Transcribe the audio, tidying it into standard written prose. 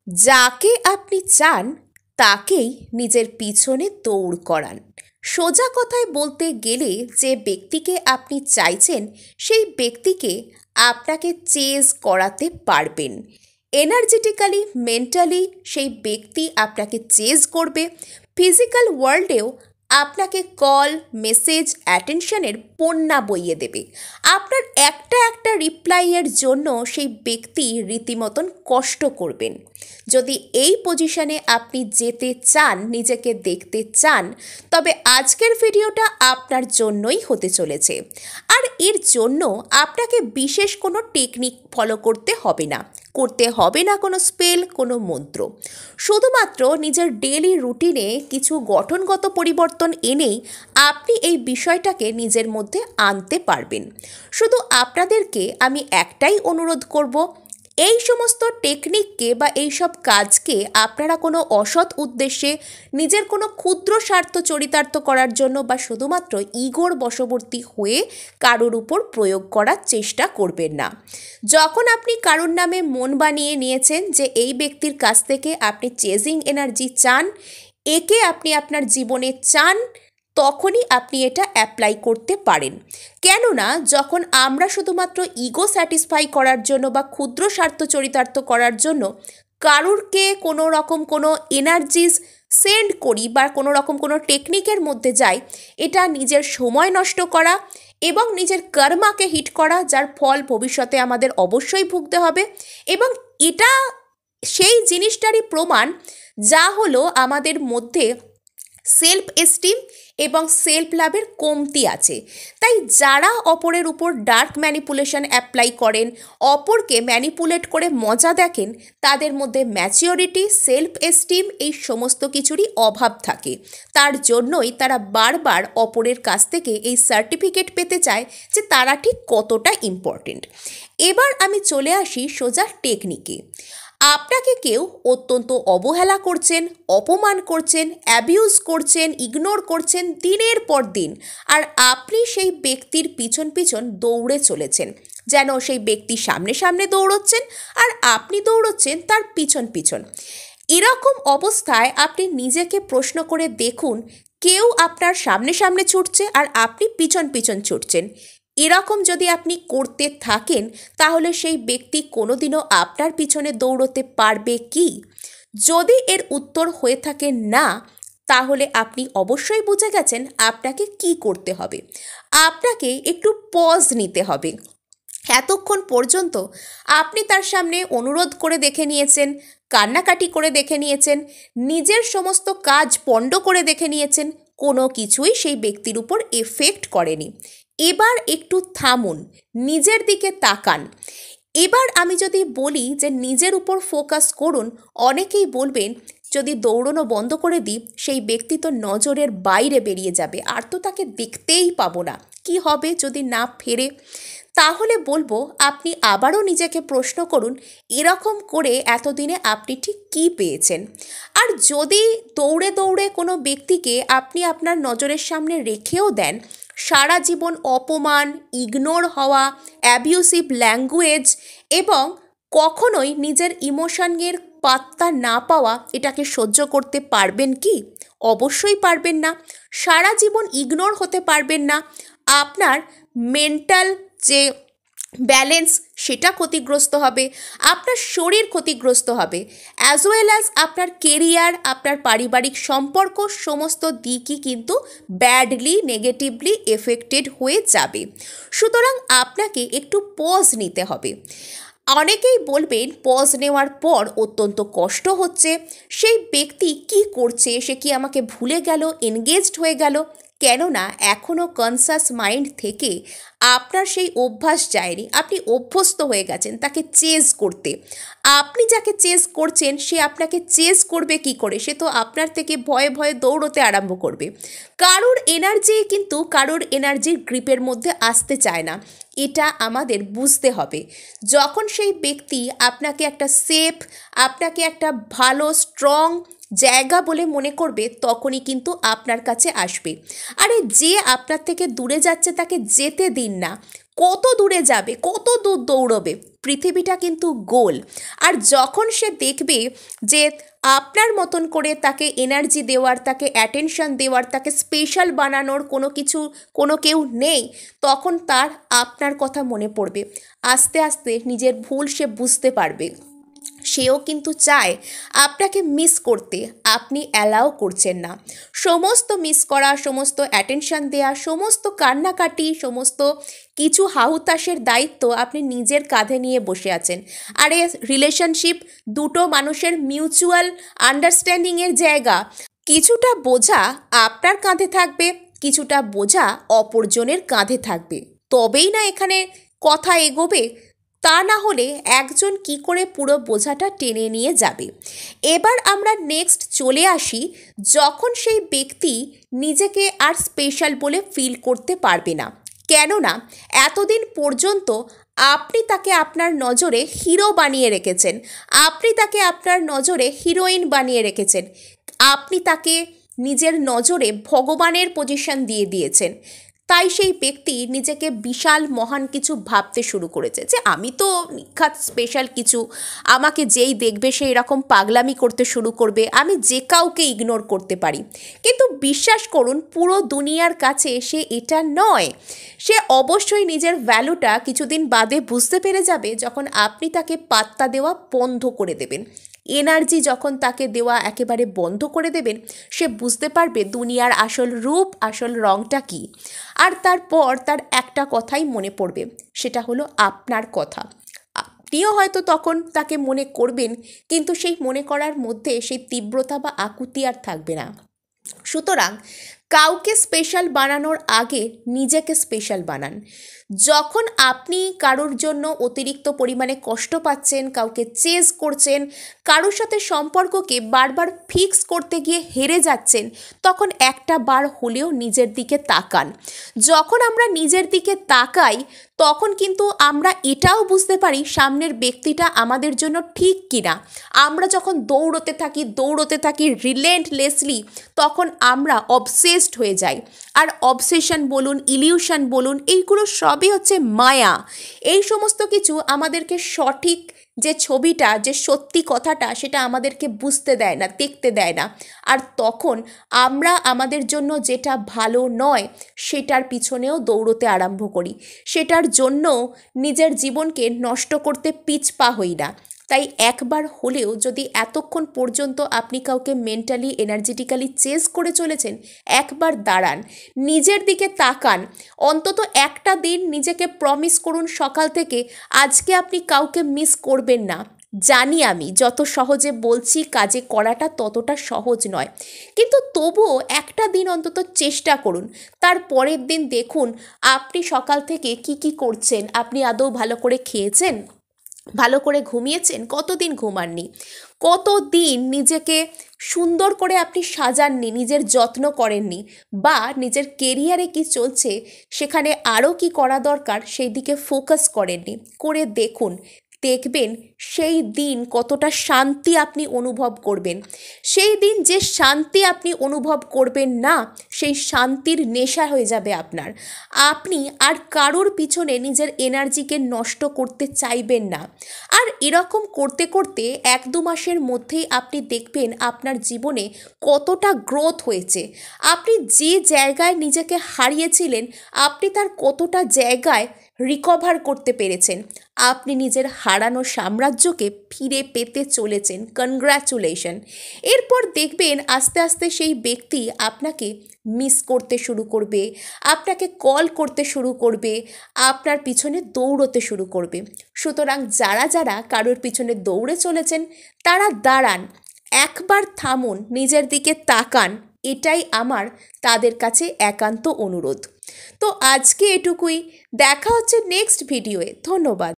যাকে আপনি চান তাকেই নিজের পিছনে দৌড় করান। সোজা কথায় বলতে গেলে যে ব্যক্তিকে আপনি চাইছেন সেই ব্যক্তিকে আপনাকে চেজ করাতে পারবেন। এনার্জেটিক্যালি, মেন্টালি সেই ব্যক্তি আপনাকে চেজ করবে। ফিজিক্যাল ওয়ার্ল্ডেও আপনাকে কল, মেসেজ, অ্যাটেনশনের বন্যা বইয়ে দেবে। আপনার একটা একটা রিপ্লাইয়ের জন্য সেই ব্যক্তি রীতিমতন কষ্ট করবেন। যদি এই পজিশনে আপনি যেতে চান, নিজেকে দেখতে চান, তবে আজকের ভিডিওটা আপনার জন্যই হতে চলেছে। আর এর জন্য আপনাকে বিশেষ কোনো টেকনিক ফলো করতে হবে না, কোনো স্পেল, কোনো মন্ত্র। শুধুমাত্র নিজের ডেইলি রুটিনে কিছু গঠনগত পরিবর্তন এনেই আপনি এই বিষয়টাকে নিজের মধ্যে আনতে পারবেন। শুধু আপনাদেরকে আমি একটাই অনুরোধ করব, এই সমস্ত টেকনিককে বা এই সব কাজকে আপনারা কোনো অসৎ উদ্দেশ্যে, নিজের কোনো ক্ষুদ্র স্বার্থ চরিতার্থ করার জন্য বা শুধুমাত্র ইগোর বশবর্তী হয়ে কারোর উপর প্রয়োগ করার চেষ্টা করবেন না। যখন আপনি কারোর নামে মন বানিয়ে নিয়েছেন যে এই ব্যক্তির কাছ থেকে আপনি চেজিং এনার্জি চান, একে আপনি আপনার জীবনে চান, তখনই আপনি এটা অ্যাপ্লাই করতে পারেন। কেননা যখন আমরা শুধুমাত্র ইগো স্যাটিসফাই করার জন্য বা ক্ষুদ্র স্বার্থ চরিতার্থ করার জন্য কারুরকে কোনো রকম কোনো এনার্জিস সেন্ড করি বা কোনো রকম কোনো টেকনিকের মধ্যে যাই, এটা নিজের সময় নষ্ট করা এবং নিজের কর্মাকে হিট করা, যার ফল ভবিষ্যতে আমাদের অবশ্যই ভুগতে হবে। এবং এটা সেই জিনিসটারই প্রমাণ যা হলো আমাদের মধ্যে সেলফ এস্টিম এবং সেলফ লাভের কমতি আছে। তাই যারা অপরের উপর ডার্ক ম্যানিপুলেশন অ্যাপ্লাই করেন, অপরকে ম্যানিপুলেট করে মজা দেখেন, তাদের মধ্যে ম্যাচিওরিটি, সেলফ এস্টিম এই সমস্ত কিছুরই অভাব থাকে। তার জন্যই তারা বারবার অপরের কাছ থেকে এই সার্টিফিকেট পেতে চায় যে তারা ঠিক কতটা ইম্পর্টেন্ট। এবার আমি চলে আসি সোজা টেকনিকে। আপনাকে কেউ অত্যন্ত অবহেলা করছেন, অপমান করছেন, অ্যাবিউজ করছেন, ইগনোর করছেন দিনের পর দিন, আর আপনি সেই ব্যক্তির পিছন পিছন দৌড়ে চলেছেন, যেন সেই ব্যক্তি সামনে সামনে দৌড়চ্ছেন আর আপনি দৌড়চ্ছেন তার পিছন পিছন। এরকম অবস্থায় আপনি নিজেকে প্রশ্ন করে দেখুন, কেউ আপনার সামনে সামনে ছুটছে আর আপনি পিছন পিছন ছুটছেন। এরকম যদি আপনি করতে থাকেন তাহলে সেই ব্যক্তি কোনোদিনও আপনার পিছনে দৌড়তে পারবে কি? যদি এর উত্তর হয়ে থাকে না, তাহলে আপনি অবশ্যই বুঝে গেছেন আপনাকে কি করতে হবে। আপনাকে একটু পজ নিতে হবে। এতক্ষণ পর্যন্ত আপনি তার সামনে অনুরোধ করে দেখে নিয়েছেন, কান্নাকাটি করে দেখে নিয়েছেন, নিজের সমস্ত কাজ পণ্ড করে দেখে নিয়েছেন, কোনো কিছুই সেই ব্যক্তির উপর এফেক্ট করেনি। এবার একটু থামুন, নিজের দিকে তাকান। এবার আমি যদি বলি যে নিজের উপর ফোকাস করুন, অনেকেই বলবেন যদি দৌড়নো বন্ধ করে দিই সেই ব্যক্তি তো নজরের বাইরে বেরিয়ে যাবে, আর তো তাকে দেখতেই পাবো না, কি হবে যদি না ফেরে? তাহলে বলবো আপনি আবারও নিজেকে প্রশ্ন করুন, এরকম করে এতদিনে আপনি ঠিক কী পেয়েছেন? আর যদি দৌড়ে দৌড়ে কোনো ব্যক্তিকে আপনি আপনার নজরের সামনে রেখেও দেন, সারা জীবন অপমান, ইগনোর হওয়া, অ্যাবিউসিভ ল্যাঙ্গুয়েজ এবং কখনোই নিজের ইমোশনের পাত্তা না পাওয়া, এটাকে সহ্য করতে পারবেন কি? অবশ্যই পারবেন না। সারা জীবন ইগনোর হতে পারবেন না। আপনার মেন্টাল যে ব্যালেন্স সেটা ক্ষতিগ্রস্ত হবে, আপনার শরীর ক্ষতিগ্রস্ত হবে, অ্যাজ ওয়েল অ্যাজ আপনার কেরিয়ার, আপনার পারিবারিক সম্পর্ক, সমস্ত দিকই কিন্তু ব্যাডলি, নেগেটিভলি এফেক্টেড হয়ে যাবে। সুতরাং আপনাকে একটু পজ নিতে হবে। অনেকেই বলবেন পজ নেওয়ার পর অত্যন্ত কষ্ট হচ্ছে, সেই ব্যক্তি কি করছে, সে কি আমাকে ভুলে গেল, এনগেজড হয়ে গেল? কেননা এখনও কনসাস মাইন্ড থেকে আপনার সেই অভ্যাস যায়নি, আপনি অভ্যস্ত হয়ে গেছেন তাকে চেজ করতে। আপনি যাকে চেজ করছেন সে আপনাকে চেজ করবে কি করে? সে তো আপনার থেকে ভয়ে ভয়ে দৌড়তে আরম্ভ করবে। কারোর এনার্জি কিন্তু কারোর এনার্জির গ্রিপের মধ্যে আসতে চায় না, এটা আমাদের বুঝতে হবে। যখন সেই ব্যক্তি আপনাকে একটা সেফ, আপনাকে একটা ভালো স্ট্রং জায়গা বলে মনে করবে, তখনই কিন্তু আপনার কাছে আসবে। আরে যে আপনার থেকে দূরে যাচ্ছে তাকে যেতে দিন না। কত দূরে যাবে, কত দূর দৌড়বে। পৃথিবীটা কিন্তু গোল। আর যখন সে দেখবে যে আপনার মতন করে তাকে এনার্জি দেওয়ার, তাকে অ্যাটেনশন দেওয়ার, তাকে স্পেশাল বানানোর কোনো কেউ নেই, তখন তার আপনার কথা মনে পড়বে। আস্তে আস্তে নিজের ভুল সে বুঝতে পারবে। সেও কিন্তু চায় আপনাকে মিস করতে, আপনি অ্যালাও করছেন না। সমস্ত মিস করা, সমস্ত অ্যাটেনশন দেওয়া, সমস্ত কান্নাকাটি, সমস্ত কিছু হাহুতাশের দায়িত্ব আপনি নিজের কাঁধে নিয়ে বসে আছেন। আর এ রিলেশনশিপ দুটো মানুষের মিউচুয়াল আন্ডারস্ট্যান্ডিংয়ের জায়গা। কিছুটা বোঝা আপনার কাঁধে থাকবে, কিছুটা বোঝা অপরজনের কাঁধে থাকবে, তবেই না এখানে কথা এগোবে। তা না হলে একজন কি করে পুরো বোঝাটা টেনে নিয়ে যাবে। এবার আমরা নেক্সট চলে আসি, যখন সেই ব্যক্তি নিজেকে আর স্পেশাল বলে ফিল করতে পারবে না। কেননা এতদিন পর্যন্ত আপনি তাকে আপনার নজরে হিরো বানিয়ে রেখেছেন, আপনি তাকে আপনার নজরে হিরোইন বানিয়ে রেখেছেন, আপনি তাকে নিজের নজরে ভগবানের পজিশন দিয়ে দিয়েছেন। তাই সেই ব্যক্তি নিজেকে বিশাল মহান কিছু ভাবতে শুরু করেছে, যে আমি তো নিখাত স্পেশাল কিছু, আমাকে যেই দেখবে সেই রকম পাগলামি করতে শুরু করবে, আমি যে কাউকে ইগনোর করতে পারি। কিন্তু বিশ্বাস করুন, পুরো দুনিয়ার কাছে সে এটা নয়। সে অবশ্যই নিজের ভ্যালুটা কিছুদিন বাদে বুঝতে পেরে যাবে, যখন আপনি তাকে পাত্তা দেওয়া বন্ধ করে দেবেন। এনার্জি যখন তাকে দেওয়া একেবারে বন্ধ করে দেবেন, সে বুঝতে পারবে দুনিয়ার আসল রূপ, আসল রংটা কী। আর তারপর তার একটা কথাই মনে পড়বে, সেটা হলো আপনার কথা। আপনিও হয়তো তখন তাকে মনে করবেন, কিন্তু সেই মনে করার মধ্যে সেই তীব্রতা বা আকুতি আর থাকবে না। সুতরাং কাউকে স্পেশাল বানানোর আগে নিজেকে স্পেশাল বানান। যখন আপনি কারোর জন্য অতিরিক্ত পরিমাণে কষ্ট পাচ্ছেন, কাউকে চেজ করছেন, কারোর সাথে সম্পর্ককে বারবার ফিক্স করতে গিয়ে হেরে যাচ্ছেন, তখন একটা বার হলেও নিজের দিকে তাকান। যখন আমরা নিজের দিকে তাকাই, তখন কিন্তু আমরা এটাও বুঝতে পারি সামনের ব্যক্তিটা আমাদের জন্য ঠিক কিনা। আমরা যখন দৌড়তে থাকি রিলেন্টলেসলি, তখন আমরা অবসেসড হয়ে যাই। আর অবসেশন বলুন, ইলিউশন বলুন, এইগুলো সবই হচ্ছে মায়া। এই সমস্ত কিছু আমাদেরকে সঠিক যে ছবিটা, যে সত্যি কথাটা, সেটা আমাদেরকে বুঝতে দেয় না, দেখতে দেয় না। আর তখন আমরা আমাদের জন্য যেটা ভালো নয় সেটার পিছনেও দৌড়তে আরম্ভ করি, সেটার জন্য নিজের জীবনকে নষ্ট করতে পিছপা হই না। তাই একবার হলেও যদি এতক্ষণ পর্যন্ত আপনি কাউকে মেন্টালি, এনার্জেটিক্যালি চেজ করে চলেছেন, একবার দাঁড়ান, নিজের দিকে তাকান। অন্তত একটা দিন নিজেকে প্রমিস করুন সকাল থেকে, আজকে আপনি কাউকে মিস করবেন না। জানি আমি যত সহজে বলছি, কাজে করাটা ততটা সহজ নয়, কিন্তু তবুও একটা দিন অন্তত চেষ্টা করুন। তার পরের দিন দেখুন আপনি সকাল থেকে কি করছেন। আপনি আদৌ ভালো করে খেয়েছেন, ভালো করে ঘুমিয়েছেন, কতদিন ঘুমাননি, কতদিন নিজেকে সুন্দর করে আপনি সাজাননি, নিজের যত্ন করেননি, বা নিজের কেরিয়ারে কি চলছে সেখানে আরও কি করা দরকার সেই দিকে ফোকাস করেননি। করে দেখুন, দেখবেন সেই দিন কতটা শান্তি আপনি অনুভব করবেন। সেই দিন যে শান্তি আপনি অনুভব করবেন না, সেই শান্তির নেশা হয়ে যাবে আপনার। আপনি আর কারোর পিছনে নিজের এনার্জিকে নষ্ট করতে চাইবেন না। আর এরকম করতে করতে 1-2 মাসের মধ্যেই আপনি দেখবেন আপনার জীবনে কতটা গ্রোথ হয়েছে। আপনি যে জায়গায় নিজেকে হারিয়েছিলেন, আপনি তার কতটা জায়গায় রিকভার করতে পেরেছেন। আপনি নিজের হারানো সাম্রাজ্যকে ফিরে পেতে চলেছেন। কনগ্র্যাচুলেশন। এরপর দেখবেন আস্তে আস্তে সেই ব্যক্তি আপনাকে মিস করতে শুরু করবে, আপনাকে কল করতে শুরু করবে, আপনার পিছনে দৌড়তে শুরু করবে। সুতরাং যারা যারা কারোর পিছনে দৌড়ে চলেছেন, তারা দাঁড়ান, একবার থামুন, নিজের দিকে তাকান। এটাই আমার তাদের কাছে একান্ত অনুরোধ। তো আজকে এটুকুই, দেখা হচ্ছে নেক্সট ভিডিওয়ে। ধন্যবাদ।